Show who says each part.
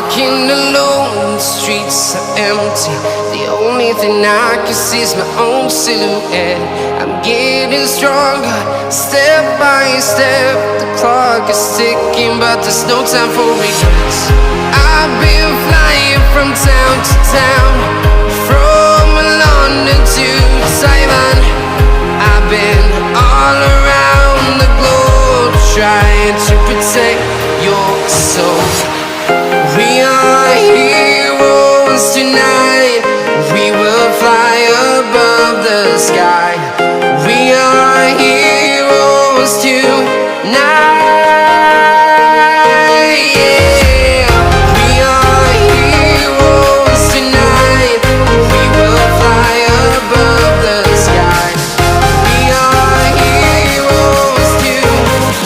Speaker 1: Walking alone, the streets are empty. The only thing I can see is my own silhouette. I'm getting stronger, step by step. The clock is ticking, but there's no time for regrets. I've been flying from town to town, from London to Taiwan.